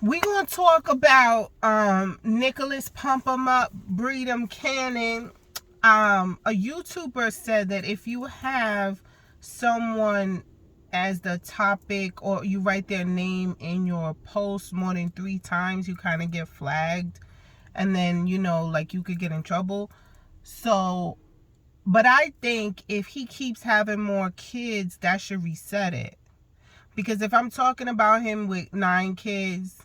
We're going to talk about Nicholas Pump 'em Up, Breed 'em Canon. A YouTuber said that if you have someone as the topic or you write their name in your post more than 3 times, you kind of get flagged. And then, like you could get in trouble. So, but I think if he keeps having more kids, that should reset it. Because if I'm talking about him with 9 kids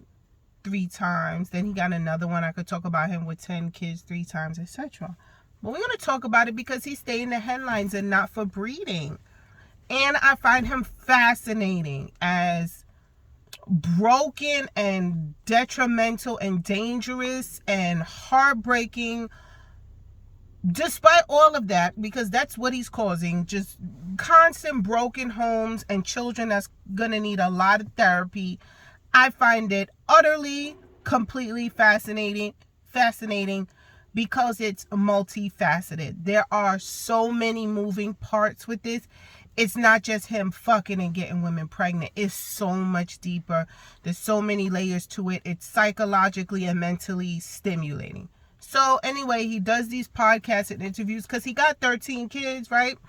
3 times, then he got another one. I could talk about him with 10 kids 3 times, etc. But we're going to talk about it because he stayed in the headlines and not for breeding. And I find him fascinating as broken and detrimental and dangerous and heartbreaking. Despite all of that, because that's what he's causing, just constant broken homes and children that's going to need a lot of therapy. I find it utterly, completely fascinating because it's multifaceted. There are so many moving parts with this. It's not just him fucking and getting women pregnant. It's so much deeper. There's so many layers to it. It's psychologically and mentally stimulating. So anyway, he does these podcasts and interviews because he got 13 kids, right?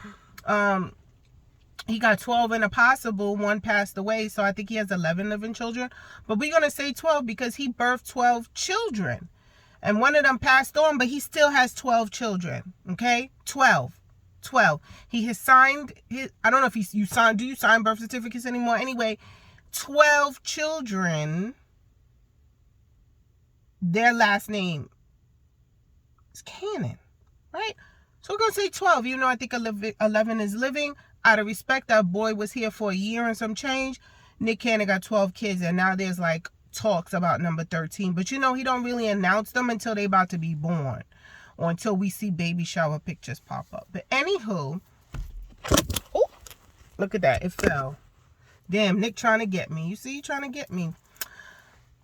He got 12 in a possible. One passed away, so I think he has 11 living children. But we're going to say 12 because he birthed 12 children. And one of them passed on, but he still has 12 children, okay? 12. He has signed his, I don't know if do you sign birth certificates anymore? Anyway, 12 children, their last name is Canon, right? So we're going to say 12, even though I think 11 is living. Out of respect, that boy was here for a year and some change. Nick Cannon got 12 kids, and now there's like talks about number 13. But he don't really announce them until they about to be born or until we see baby shower pictures pop up. But anywho, oh, look at that. It fell. Damn, Nick trying to get me. You see, trying to get me.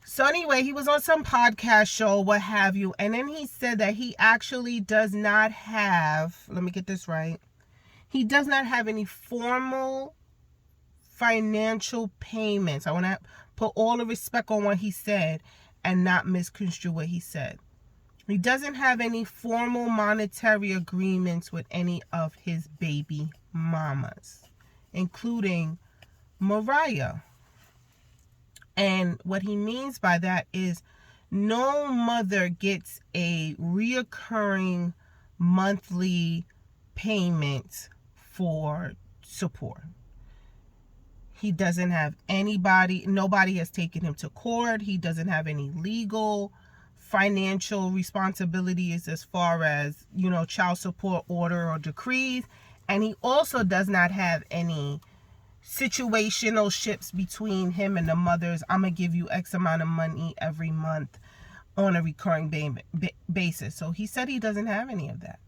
So anyway, he was on some podcast show, what have you. And then he said that he actually does not have, let me get this right. He does not have any formal financial payments. I want to put all the respect on what he said and not misconstrue what he said. He doesn't have any formal monetary agreements with any of his baby mamas, including Mariah. And what he means by that is no mother gets a reoccurring monthly payment for support. He doesn't have nobody has taken him to court. He doesn't have any legal, financial responsibilities as far as, child support order or decrees. And he also does not have any situational ships between him and the mothers. I'm going to give you X amount of money every month on a recurring basis. So he said he doesn't have any of that.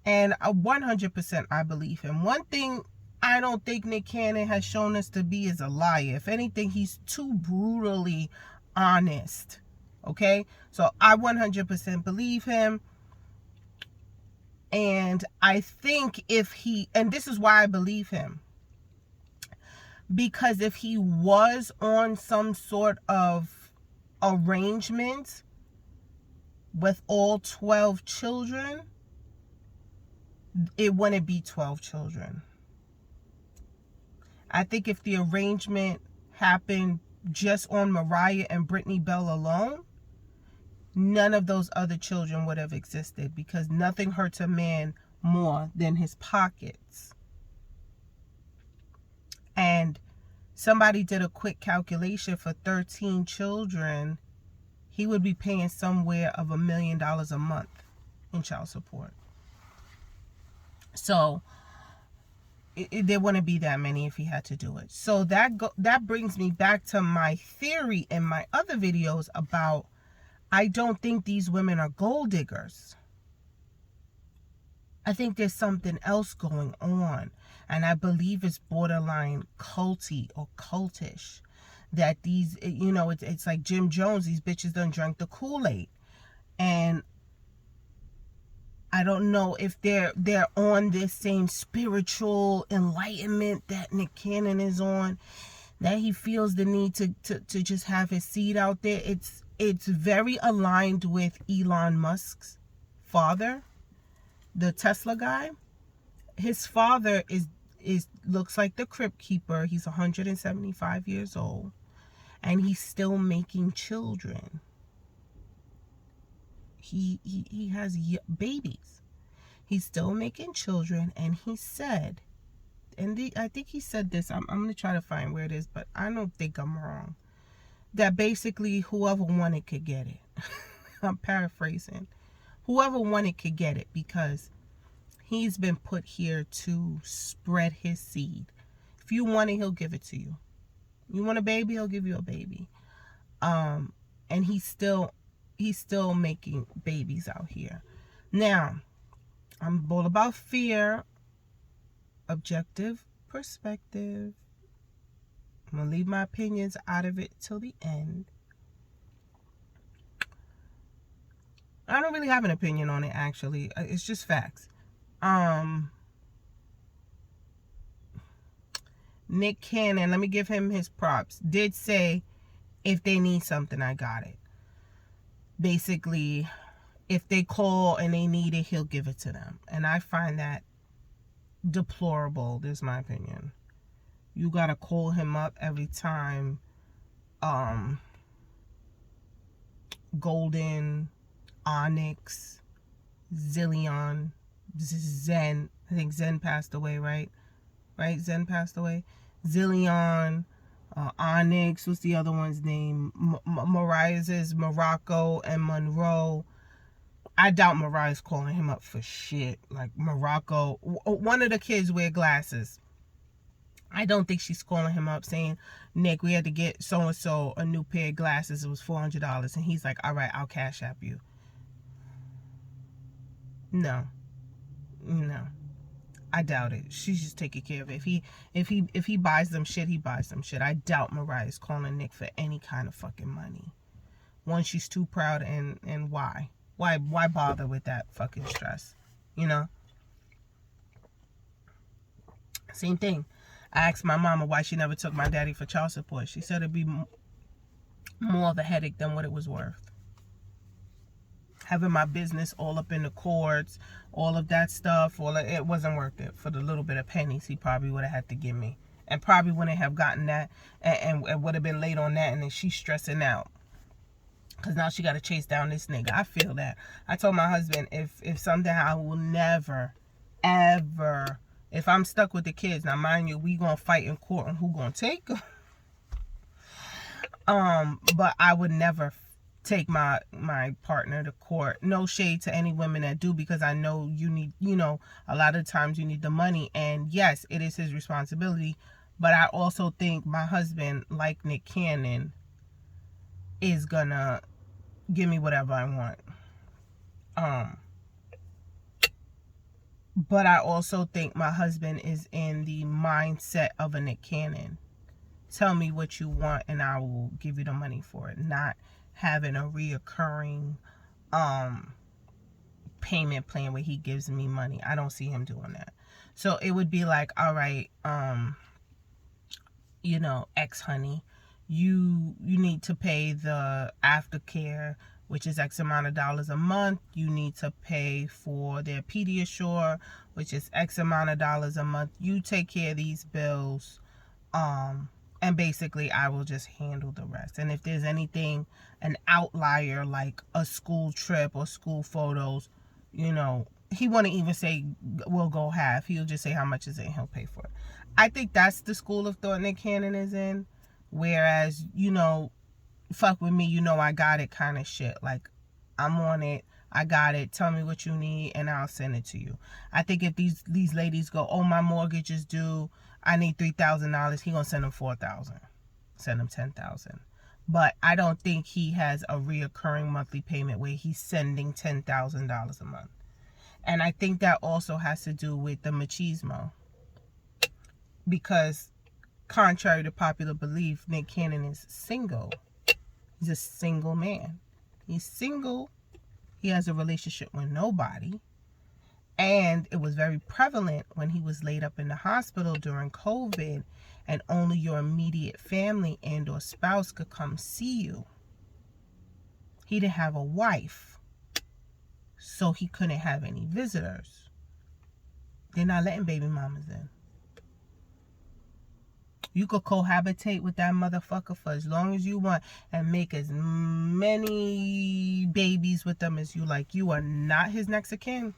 And 100% I believe him. One thing I don't think Nick Cannon has shown us to be is a liar. If anything, he's too brutally honest. Okay? So I 100% believe him. And I think and this is why I believe him. Because if he was on some sort of arrangement with all 12 children, it wouldn't be 12 children. I think if the arrangement happened just on Mariah and Brittany Bell alone, none of those other children would have existed, because nothing hurts a man more than his pockets. And somebody did a quick calculation for 13 children, he would be paying somewhere of $1 million a month in child support. So there wouldn't be that many if he had to do it. So that brings me back to my theory in my other videos about, I don't think these women are gold diggers. I think there's something else going on. And I believe it's borderline culty or cultish. That these, it's like Jim Jones, these bitches done drank the Kool-Aid. And I don't know if they're on this same spiritual enlightenment that Nick Cannon is on. that he feels the need to just have his seed out there. It's very aligned with Elon Musk's father, the Tesla guy. His father is looks like the crypt keeper. He's 175 years old, and he's still making children. He has babies. He's still making children, and he said, I think he said this. I'm gonna try to find where it is, but I don't think I'm wrong. That basically whoever wanted could get it. I'm paraphrasing. Whoever wanted could get it, because he's been put here to spread his seed. If you want it, he'll give it to you. You want a baby, he'll give you a baby. And he's still making babies out here. Now, I'm all about fear, objective perspective. I'm gonna leave my opinions out of it till the end. I don't really have an opinion on it, actually. It's just facts. Nick Cannon, let me give him his props, did say, if they need something, I got it. Basically, if they call and they need it, he'll give it to them. And I find that deplorable. This is my opinion. You gotta call him up every time Golden, Onyx, Zillion, Zen, I think Zen passed away, right? Zen passed away. Zillion, Onyx, what's the other one's name? Mariah's Morocco and Monroe. I doubt Mariah's calling him up for shit. Like Morocco, one of the kids wear glasses. I don't think she's calling him up saying, Nick, we had to get so-and-so a new pair of glasses. It was $400. And he's like, all right, I'll cash app you. No. I doubt it. She's just taking care of it. If he buys them shit, he buys them shit. I doubt Mariah's calling Nick for any kind of fucking money. One, she's too proud, and why? Why bother with that fucking stress? You know? Same thing. I asked my mama why she never took my daddy for child support. She said it'd be more of a headache than what it was worth. Having my business all up in the courts, all of that stuff, it wasn't worth it for the little bit of pennies he probably would have had to give me. And probably wouldn't have gotten that, and would have been late on that, and then she's stressing out. Because now she got to chase down this nigga. I feel that. I told my husband, if something, I will never, ever, if I'm stuck with the kids, now mind you, we gonna fight in court on who gonna take them. But I would never take my partner to court. No shade to any women that do, because I know you need, a lot of times you need the money, and yes, it is his responsibility. But I also think my husband, like Nick Cannon, is gonna give me whatever I want. But I also think my husband is in the mindset of a Nick Cannon. Tell me what you want and I will give you the money for it. Not having a reoccurring payment plan where he gives me money. I don't see him doing that. So it would be like, all right, X honey, you need to pay the aftercare, which is X amount of dollars a month. You need to pay for their Pediasure, which is X amount of dollars a month. You take care of these bills, and basically I will just handle the rest. And if there's anything, an outlier like a school trip or school photos, he wouldn't even say we'll go half. He'll just say how much is it and he'll pay for it. I think that's the school of thought Nick Cannon is in. Whereas, fuck with me, I got it kind of shit. Like, I'm on it, I got it, tell me what you need and I'll send it to you. I think if these ladies go, oh, my mortgage is due, I need $3,000, he gonna send them $4,000, send them $10,000. But I don't think he has a reoccurring monthly payment where he's sending $10,000 a month. And I think that also has to do with the machismo. Because contrary to popular belief, Nick Cannon is single. He's a single man. He's single. He has a relationship with nobody. And it was very prevalent when he was laid up in the hospital during COVID, and only your immediate family and or spouse could come see you. He didn't have a wife, so he couldn't have any visitors. They're not letting baby mamas in. You could cohabitate with that motherfucker for as long as you want and make as many babies with them as you like. You are not his next of kin.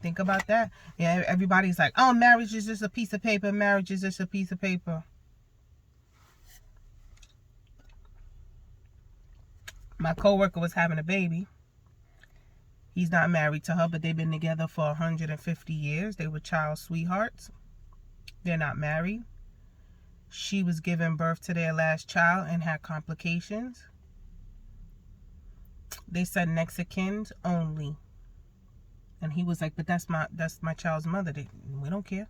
Think about that. Yeah, everybody's like, oh, marriage is just a piece of paper. Marriage is just a piece of paper. My coworker was having a baby. He's not married to her, but they've been together for 150 years. They were child sweethearts. They're not married. She was giving birth to their last child and had complications. They said next of kin only. And he was like, but that's my child's mother. We don't care.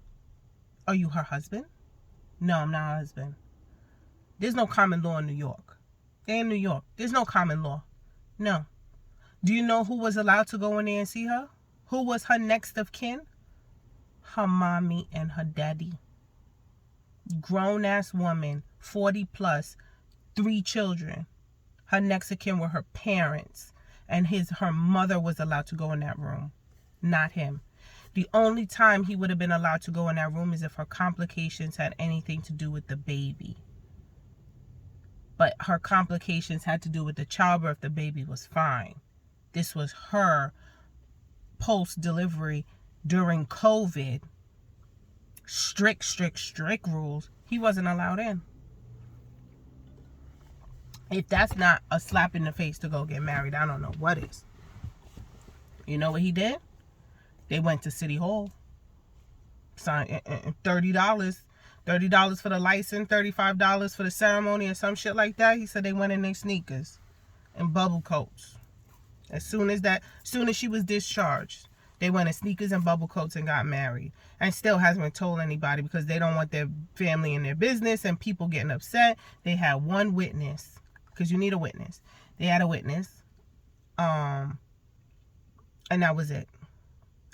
Are you her husband? No, I'm not her husband. There's no common law in New York. They're in New York. There's no common law. No. Do you know who was allowed to go in there and see her? Who was her next of kin? Her mommy and her daddy. Grown-ass woman, 40 plus, 3 children. Her next of kin were her parents. And her mother was allowed to go in that room. Not him. The only time he would have been allowed to go in that room is if her complications had anything to do with the baby. But her complications had to do with the childbirth. The baby was fine. This was her post-delivery during COVID. Strict rules. He wasn't allowed in. If that's not a slap in the face to go get married, I don't know what is. You know what he did? They went to City Hall. Signed $30. $30 for the license, $35 for the ceremony or some shit like that. He said they went in their sneakers and bubble coats. As soon as she was discharged, they went in sneakers and bubble coats and got married. And still hasn't told anybody because they don't want their family in their business and people getting upset. They had one witness, because you need a witness. They had a witness. And that was it.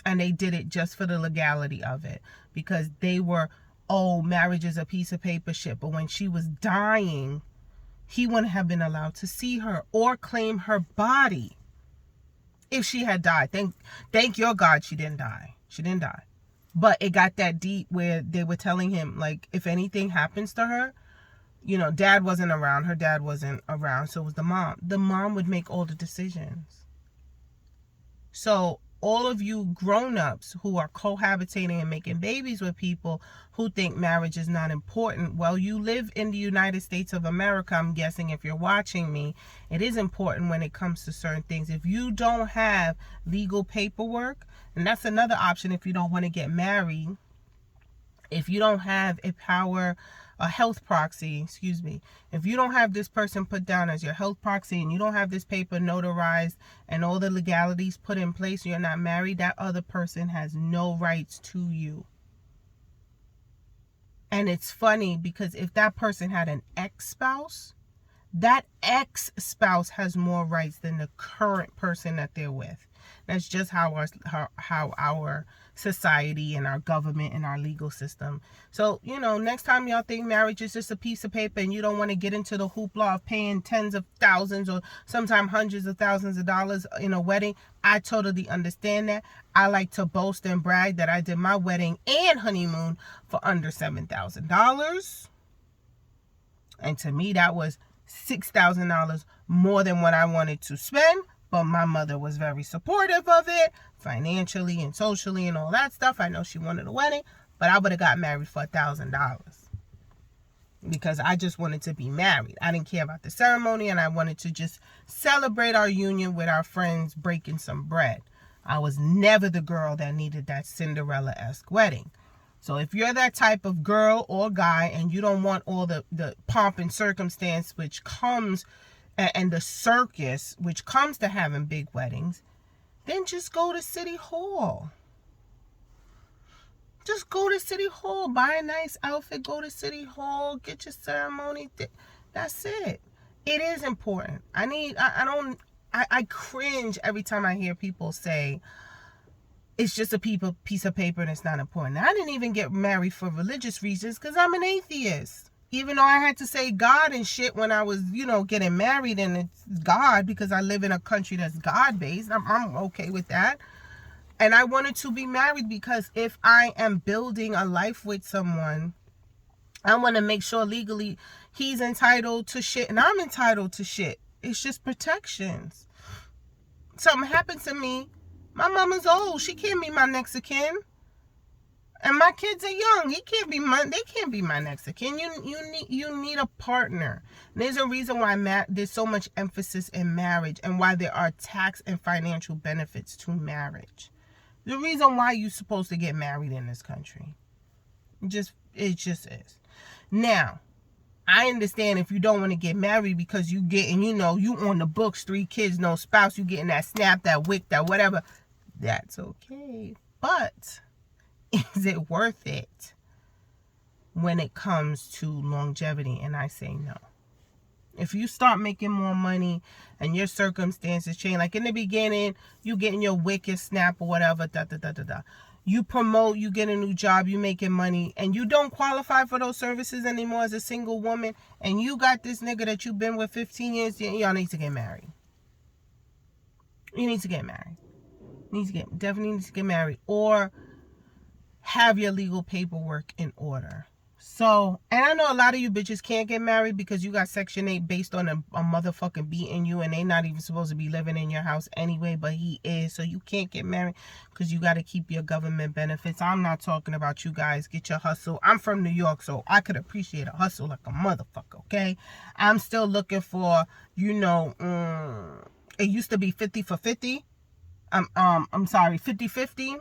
And they did it just for the legality of it. Because they were, oh, marriage is a piece of paper shit. But when she was dying, he wouldn't have been allowed to see her or claim her body. If she had died. Thank your God she didn't die. She didn't die. But it got that deep where they were telling him, like, if anything happens to her, you know, dad wasn't around. Her dad wasn't around. So it was the mom. The mom would make all the decisions. So all of you grown-ups who are cohabitating and making babies with people who think marriage is not important, well, you live in the United States of America. I'm guessing if you're watching me, it is important when it comes to certain things. If you don't have legal paperwork, and that's another option if you don't want to get married, if you don't have a health proxy, if you don't have this person put down as your health proxy and you don't have this paper notarized and all the legalities put in place, you're not married, that other person has no rights to you. And it's funny because if that person had an ex-spouse, that ex-spouse has more rights than the current person that they're with. That's just how our society and our government and our legal system. So, you know, next time y'all think marriage is just a piece of paper and you don't want to get into the hoopla of paying tens of thousands or sometimes hundreds of thousands of dollars in a wedding, I totally understand that. I like to boast and brag that I did my wedding and honeymoon for under $7,000. And to me, that was $6,000 more than what I wanted to spend. But my mother was very supportive of it, financially and socially and all that stuff. I know she wanted a wedding, but I would have got married for $1,000 because I just wanted to be married. I didn't care about the ceremony, and I wanted to just celebrate our union with our friends breaking some bread. I was never the girl that needed that Cinderella-esque wedding. So if you're that type of girl or guy and you don't want all the pomp and circumstance which comes and the circus which comes to having big weddings, then just go to City Hall. Just go to City Hall. Buy a nice outfit. Go to City Hall. Get your ceremony. That's it. It is important. I cringe every time I hear people say, it's just a piece of paper and it's not important. I didn't even get married for religious reasons because I'm an atheist. Even though I had to say God and shit when I was, getting married, and it's God because I live in a country that's God-based. I'm okay with that. And I wanted to be married because if I am building a life with someone, I want to make sure legally he's entitled to shit and I'm entitled to shit. It's just protections. Something happened to me. My mama's old. She can't be my next of kin. And my kids are young. They can't be my next of kin. You need a partner. And there's a reason why there's so much emphasis in marriage and why there are tax and financial benefits to marriage. The reason why you're supposed to get married in this country. It just is. Now, I understand if you don't want to get married because you getting, you on the books, 3 kids, no spouse, you getting that SNAP, that WIC, that whatever. That's okay. But is it worth it when it comes to longevity? And I say no. If you start making more money and your circumstances change, like in the beginning, you getting your WIC, your SNAP or whatever, you promote, you get a new job, you making money, and you don't qualify for those services anymore as a single woman, and you got this nigga that you've been with 15 years, y'all need to get married. You need to get married. Definitely need to get married, or have your legal paperwork in order. So, and I know a lot of you bitches can't get married because you got Section 8 based on a motherfucking beating you, and they not even supposed to be living in your house anyway, but he is. So you can't get married because you got to keep your government benefits. I'm not talking about you guys. Get your hustle. I'm from New York, so I could appreciate a hustle like a motherfucker, okay? I'm still looking for, it used to be 50 for 50. I'm sorry, 50-50.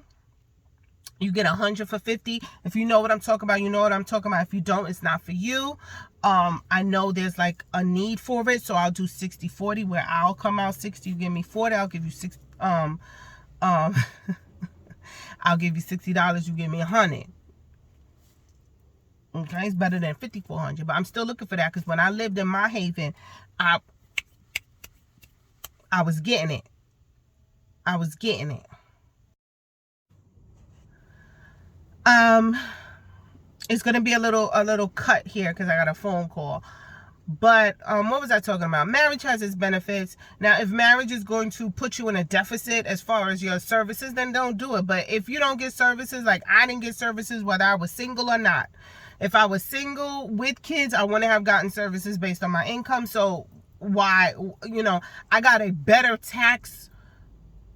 You get 100 for 50. If you know what I'm talking about, you know what I'm talking about. If you don't, it's not for you. I know there's like a need for it, so I'll do 60-40, where I'll come out 60, you give me 40, I'll give you 60. I'll give you $60, you give me 100. Okay, it's better than 50 for 100, but I'm still looking for that because when I lived in my haven, I was getting it. It's gonna be a little cut here because I got a phone call. But what was I talking about? Marriage has its benefits. Now, if marriage is going to put you in a deficit as far as your services, then don't do it. But if you don't get services, like I didn't get services whether I was single or not. If I was single with kids, I wouldn't have gotten services based on my income. So why, I got a better tax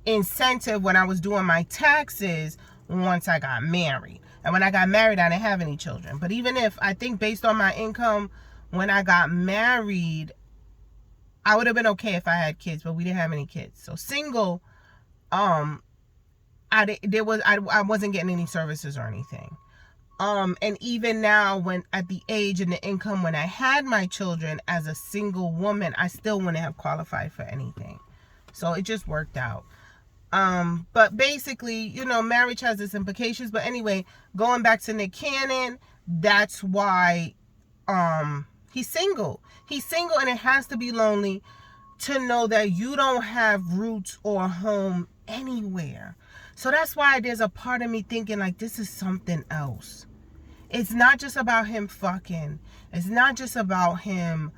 incentive when I was doing my taxes once I got married. And when I got married, I didn't have any children. But even if, I think based on my income, when I got married, I would have been okay if I had kids, but we didn't have any kids. So single, I wasn't getting any services or anything. And even now, when at the age and the income when I had my children as a single woman, I still wouldn't have qualified for anything. So it just worked out. But basically, marriage has its implications. But anyway, going back to Nick Cannon, that's why he's single. He's single, and it has to be lonely to know that you don't have roots or home anywhere. So that's why there's a part of me thinking like this is something else. It's not just about him fucking. It's not just about him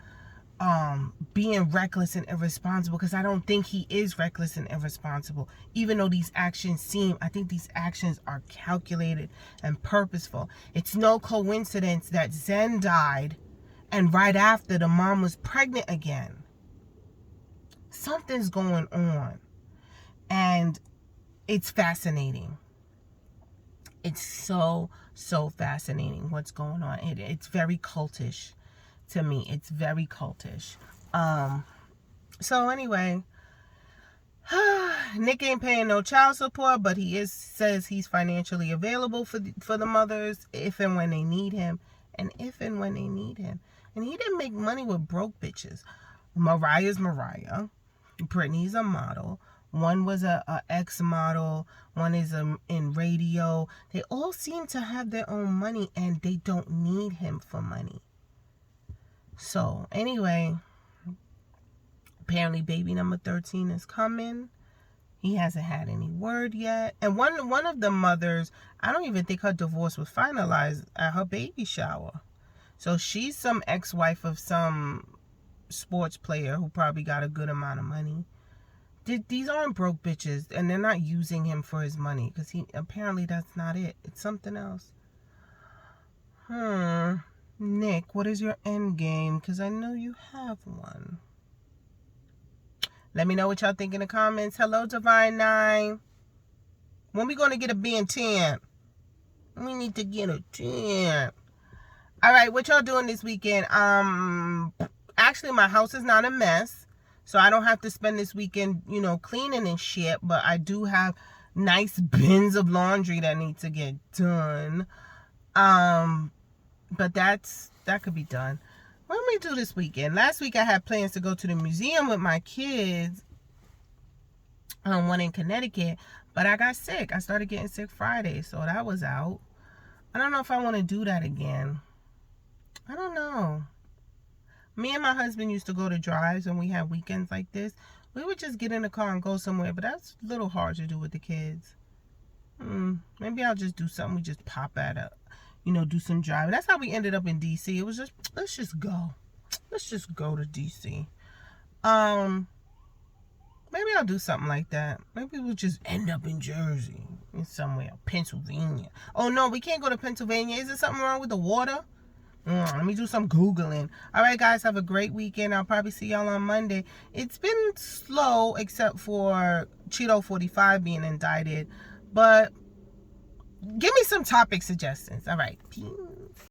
being reckless and irresponsible, because I don't think he is reckless and irresponsible. Even though these actions I think these actions are calculated and purposeful. It's no coincidence that Zen died and right after the mom was pregnant again. Something's going on, and it's fascinating. It's so fascinating what's going on. It's very cultish to me. It's very cultish. So anyway, Nick ain't paying no child support, but he says he's financially available for the mothers if and when they need him. And he didn't make money with broke bitches. Mariah's Mariah. Brittany's a model. One was a ex-model. One is in radio. They all seem to have their own money, and they don't need him for money. So, anyway, apparently baby number 13 is coming. He hasn't had any word yet. And one of the mothers, I don't even think her divorce was finalized at her baby shower. So she's some ex-wife of some sports player who probably got a good amount of money. These aren't broke bitches, and they're not using him for his money, because he apparently that's not it. It's something else. Nick, what is your end game? Because I know you have one. Let me know what y'all think in the comments. Hello, Divine 9. When we going to get a Ben 10? We need to get a 10. All right, what y'all doing this weekend? Actually, my house is not a mess, so I don't have to spend this weekend, cleaning and shit, but I do have nice bins of laundry that need to get done. But that could be done. What am I do this weekend? Last week I had plans to go to the museum with my kids. One in Connecticut, but I got sick. I started getting sick Friday, so that was out. I don't know if I want to do that again. I don't know. Me and my husband used to go to drives when we had weekends like this. We would just get in the car and go somewhere, but that's a little hard to do with the kids. Maybe I'll just do something. We just pop at it. Do some driving. That's how we ended up in DC. It was just, let's just go. Let's just go to DC. Maybe I'll do something like that. Maybe we'll just end up in Jersey. In somewhere. Pennsylvania. Oh, no, we can't go to Pennsylvania. Is there something wrong with the water? Let me do some Googling. All right, guys, have a great weekend. I'll probably see y'all on Monday. It's been slow except for Cheeto 45 being indicted. But give me some topic suggestions. All right. Peace.